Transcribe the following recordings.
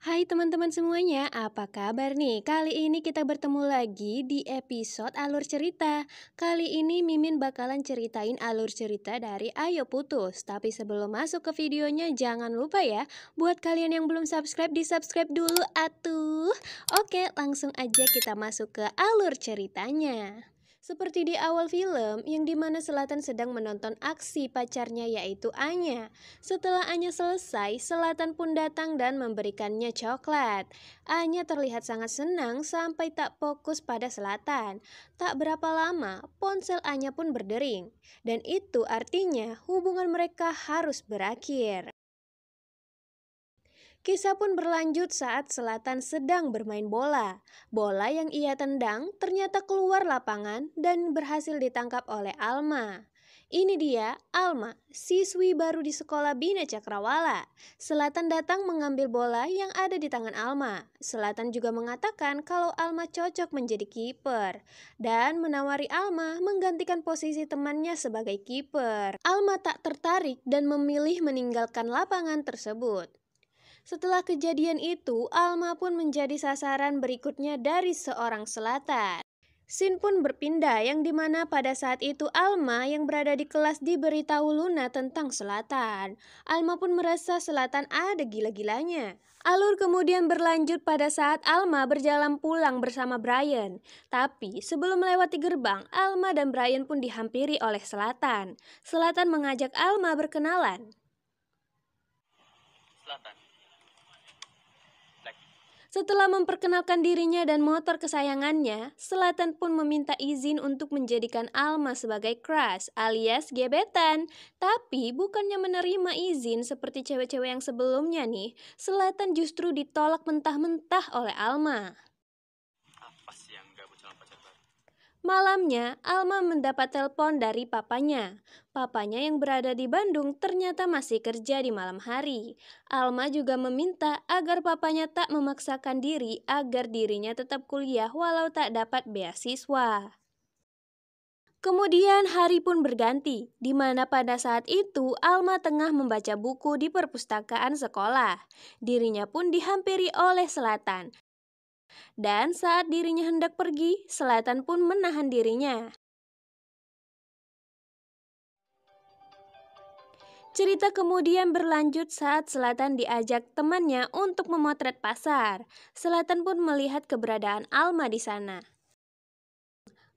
Hai teman-teman semuanya, apa kabar nih? Kali ini kita bertemu lagi di episode Alur Cerita. Kali ini Mimin bakalan ceritain alur cerita dari Ayo Putus. Tapi sebelum masuk ke videonya, jangan lupa ya, buat kalian yang belum subscribe, di-subscribe dulu atuh. Oke, langsung aja kita masuk ke alur ceritanya. Seperti di awal film, yang dimana Selatan sedang menonton aksi pacarnya yaitu Anya. Setelah Anya selesai, Selatan pun datang dan memberikannya coklat. Anya terlihat sangat senang sampai tak fokus pada Selatan. Tak berapa lama, ponsel Anya pun berdering. Dan itu artinya hubungan mereka harus berakhir. Kisah pun berlanjut saat Selatan sedang bermain bola. Bola yang ia tendang ternyata keluar lapangan dan berhasil ditangkap oleh Alma. Ini dia Alma, siswi baru di sekolah Bina Cakrawala. Selatan datang mengambil bola yang ada di tangan Alma. Selatan juga mengatakan kalau Alma cocok menjadi kiper dan menawari Alma menggantikan posisi temannya sebagai kiper. Alma tak tertarik dan memilih meninggalkan lapangan tersebut. Setelah kejadian itu, Alma pun menjadi sasaran berikutnya dari seorang Selatan. Scene pun berpindah yang dimana pada saat itu Alma yang berada di kelas diberitahu Luna tentang Selatan. Alma pun merasa Selatan ada gila-gilanya. Alur kemudian berlanjut pada saat Alma berjalan pulang bersama Brian. Tapi sebelum melewati gerbang, Alma dan Brian pun dihampiri oleh Selatan. Selatan mengajak Alma berkenalan. Selatan. Setelah memperkenalkan dirinya dan motor kesayangannya, Selatan pun meminta izin untuk menjadikan Alma sebagai crush alias gebetan. Tapi bukannya menerima izin seperti cewek-cewek yang sebelumnya nih, Selatan justru ditolak mentah-mentah oleh Alma. Apa sih yang gabut sama pacar baru? Malamnya, Alma mendapat telepon dari papanya. Papanya yang berada di Bandung ternyata masih kerja di malam hari. Alma juga meminta agar papanya tak memaksakan diri agar dirinya tetap kuliah walau tak dapat beasiswa. Kemudian hari pun berganti, di mana pada saat itu Alma tengah membaca buku di perpustakaan sekolah. Dirinya pun dihampiri oleh Selatan. Dan saat dirinya hendak pergi, Selatan pun menahan dirinya. Cerita kemudian berlanjut saat Selatan diajak temannya untuk memotret pasar. Selatan pun melihat keberadaan Alma di sana.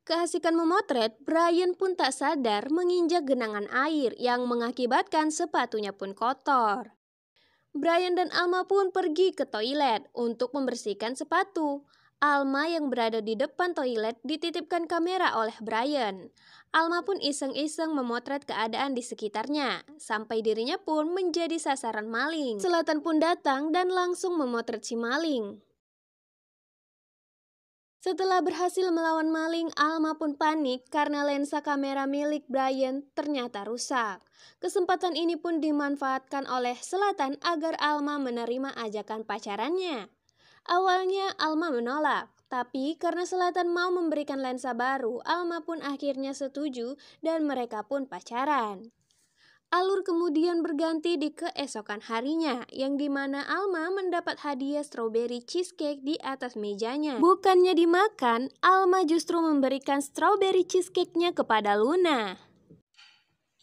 Keasikan memotret, Brian pun tak sadar menginjak genangan air yang mengakibatkan sepatunya pun kotor. Brian dan Alma pun pergi ke toilet untuk membersihkan sepatu. Alma yang berada di depan toilet dititipkan kamera oleh Brian. Alma pun iseng-iseng memotret keadaan di sekitarnya, sampai dirinya pun menjadi sasaran maling. Selatan pun datang dan langsung memotret si maling. Setelah berhasil melawan maling, Alma pun panik karena lensa kamera milik Brian ternyata rusak. Kesempatan ini pun dimanfaatkan oleh Selatan agar Alma menerima ajakan pacarannya. Awalnya Alma menolak, tapi karena Selatan mau memberikan lensa baru, Alma pun akhirnya setuju dan mereka pun pacaran. Alur kemudian berganti di keesokan harinya, yang dimana Alma mendapat hadiah strawberry cheesecake di atas mejanya. Bukannya dimakan, Alma justru memberikan strawberry cheesecake-nya kepada Luna.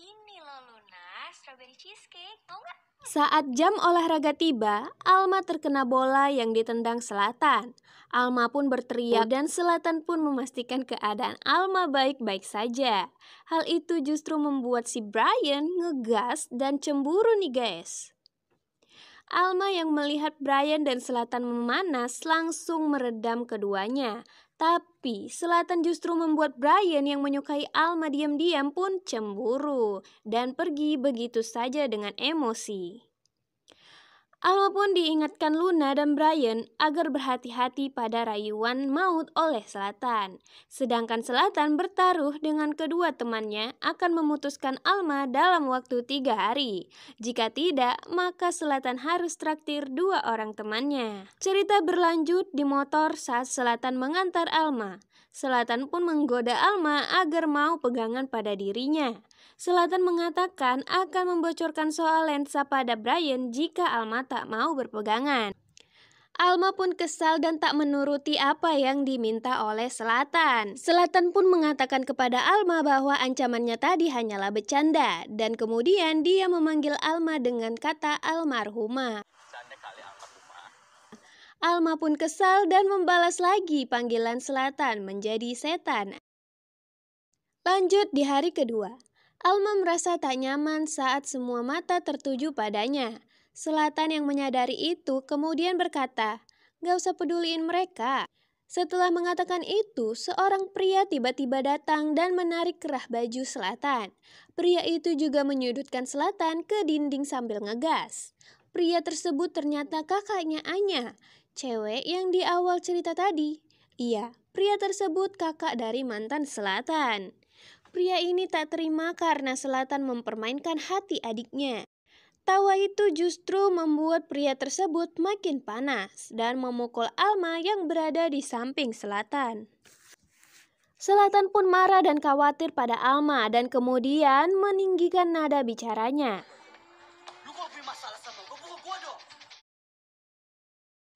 Ini loh Luna, strawberry cheesecake, mau nggak? Saat jam olahraga tiba, Alma terkena bola yang ditendang Selatan. Alma pun berteriak dan Selatan pun memastikan keadaan Alma baik-baik saja. Hal itu justru membuat si Brian ngegas dan cemburu nih guys. Alma yang melihat Brian dan Selatan memanas langsung meredam keduanya. Tapi Selatan justru membuat Brian yang menyukai Alma diam-diam pun cemburu dan pergi begitu saja dengan emosi. Alma pun diingatkan Luna dan Brian agar berhati-hati pada rayuan maut oleh Selatan. Sedangkan Selatan bertaruh dengan kedua temannya akan memutuskan Alma dalam waktu 3 hari. Jika tidak, maka Selatan harus traktir 2 orang temannya. Cerita berlanjut di motor saat Selatan mengantar Alma. Selatan pun menggoda Alma agar mau pegangan pada dirinya. Selatan mengatakan akan membocorkan soal lensa pada Brian jika Alma tak mau berpegangan. Alma pun kesal dan tak menuruti apa yang diminta oleh Selatan. Selatan pun mengatakan kepada Alma bahwa ancamannya tadi hanyalah bercanda, dan kemudian dia memanggil Alma dengan kata almarhumah. Canda kali almarhumah. Alma pun kesal dan membalas lagi panggilan Selatan menjadi setan. Lanjut di hari kedua. Alma merasa tak nyaman saat semua mata tertuju padanya. Selatan yang menyadari itu kemudian berkata, "Gak usah peduliin mereka." Setelah mengatakan itu, seorang pria tiba-tiba datang dan menarik kerah baju Selatan. Pria itu juga menyudutkan Selatan ke dinding sambil ngegas. Pria tersebut ternyata kakaknya Anya, cewek yang di awal cerita tadi. Iya, pria tersebut kakak dari mantan Selatan. Pria ini tak terima karena Selatan mempermainkan hati adiknya. Tawa itu justru membuat pria tersebut makin panas dan memukul Alma yang berada di samping Selatan. Selatan pun marah dan khawatir pada Alma dan kemudian meninggikan nada bicaranya. Lu kalau punya masalah sama gua dong.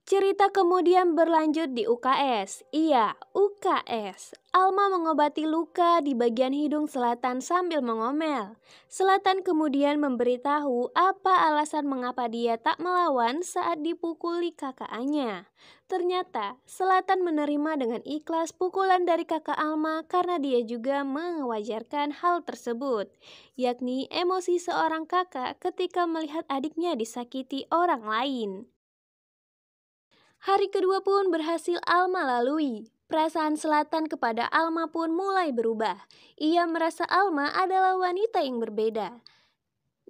Cerita kemudian berlanjut di UKS. Iya, UKS. Alma mengobati luka di bagian hidung Selatan sambil mengomel. Selatan kemudian memberitahu apa alasan mengapa dia tak melawan saat dipukuli kakaknya. Ternyata, Selatan menerima dengan ikhlas pukulan dari kakak Alma karena dia juga mewajarkan hal tersebut, yakni emosi seorang kakak ketika melihat adiknya disakiti orang lain. Hari kedua pun berhasil Alma lalui. Perasaan Selatan kepada Alma pun mulai berubah. Ia merasa Alma adalah wanita yang berbeda.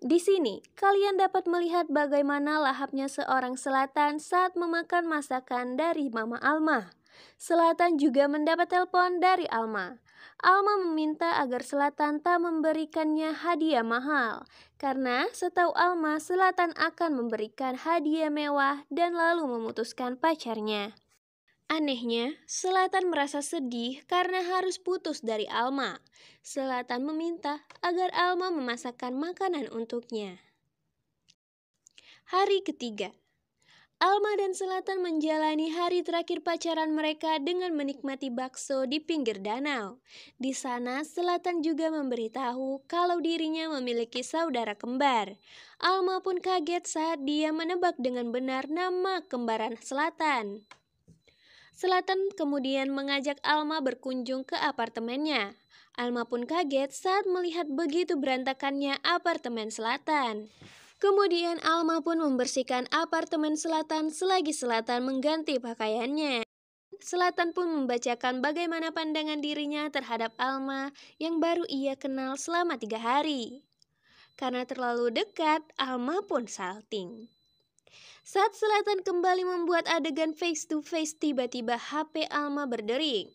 Di sini, kalian dapat melihat bagaimana lahapnya seorang Selatan saat memakan masakan dari Mama Alma. Selatan juga mendapat telepon dari Alma. Alma meminta agar Selatan tak memberikannya hadiah mahal, karena setahu Alma, Selatan akan memberikan hadiah mewah dan lalu memutuskan pacarnya. Anehnya, Selatan merasa sedih karena harus putus dari Alma. Selatan meminta agar Alma memasakkan makanan untuknya. Hari ketiga. Alma dan Selatan menjalani hari terakhir pacaran mereka dengan menikmati bakso di pinggir danau. Di sana, Selatan juga memberitahu kalau dirinya memiliki saudara kembar. Alma pun kaget saat dia menebak dengan benar nama kembaran Selatan. Selatan kemudian mengajak Alma berkunjung ke apartemennya. Alma pun kaget saat melihat begitu berantakannya apartemen Selatan. Kemudian Alma pun membersihkan apartemen Selatan selagi Selatan mengganti pakaiannya. Selatan pun membacakan bagaimana pandangan dirinya terhadap Alma yang baru ia kenal selama 3 hari. Karena terlalu dekat, Alma pun salting. Saat Selatan kembali membuat adegan face to face, tiba-tiba HP Alma berdering.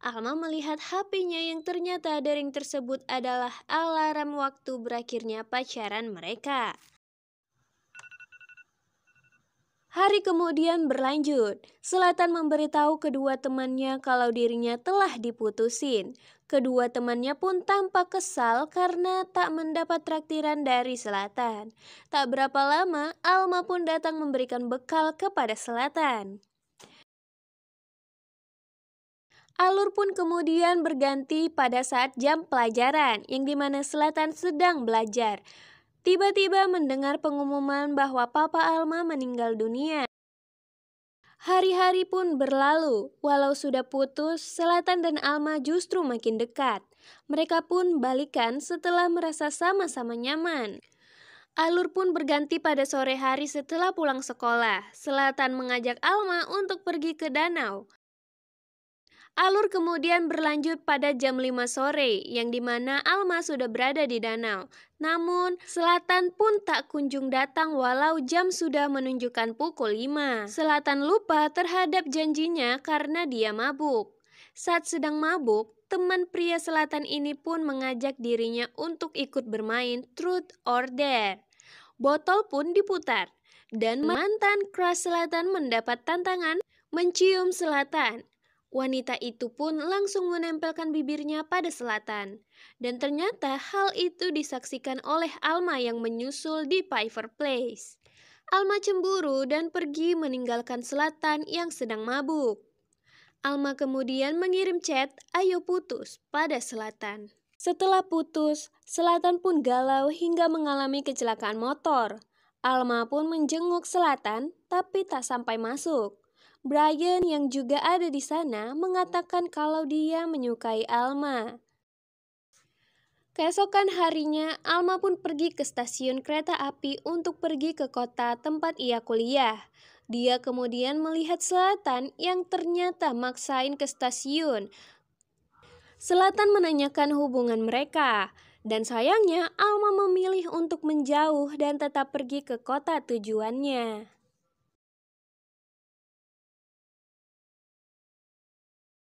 Alma melihat HP-nya yang ternyata dering tersebut adalah alarm waktu berakhirnya pacaran mereka. Hari kemudian berlanjut. Selatan memberitahu kedua temannya kalau dirinya telah diputusin. Kedua temannya pun tampak kesal karena tak mendapat traktiran dari Selatan. Tak berapa lama, Alma pun datang memberikan bekal kepada Selatan. Alur pun kemudian berganti pada saat jam pelajaran, yang dimana Selatan sedang belajar. Tiba-tiba mendengar pengumuman bahwa Papa Alma meninggal dunia. Hari-hari pun berlalu, walau sudah putus, Selatan dan Alma justru makin dekat. Mereka pun balikan setelah merasa sama-sama nyaman. Alur pun berganti pada sore hari setelah pulang sekolah. Selatan mengajak Alma untuk pergi ke danau. Alur kemudian berlanjut pada jam 5 sore, yang dimana Alma sudah berada di danau. Namun, Selatan pun tak kunjung datang walau jam sudah menunjukkan pukul 5. Selatan lupa terhadap janjinya karena dia mabuk. Saat sedang mabuk, teman pria Selatan ini pun mengajak dirinya untuk ikut bermain Truth or Dare. Botol pun diputar, dan mantan crush Selatan mendapat tantangan mencium Selatan. Wanita itu pun langsung menempelkan bibirnya pada Selatan. Dan ternyata hal itu disaksikan oleh Alma yang menyusul di Piper Place. Alma cemburu dan pergi meninggalkan Selatan yang sedang mabuk. Alma kemudian mengirim chat "Ayo putus" pada Selatan. Setelah putus, Selatan pun galau hingga mengalami kecelakaan motor. Alma pun menjenguk Selatan, tapi tak sampai masuk. Brian yang juga ada di sana mengatakan kalau dia menyukai Alma. Keesokan harinya, Alma pun pergi ke stasiun kereta api untuk pergi ke kota tempat ia kuliah. Dia kemudian melihat Selatan yang ternyata maksain ke stasiun. Selatan menanyakan hubungan mereka, dan sayangnya Alma memilih untuk menjauh dan tetap pergi ke kota tujuannya.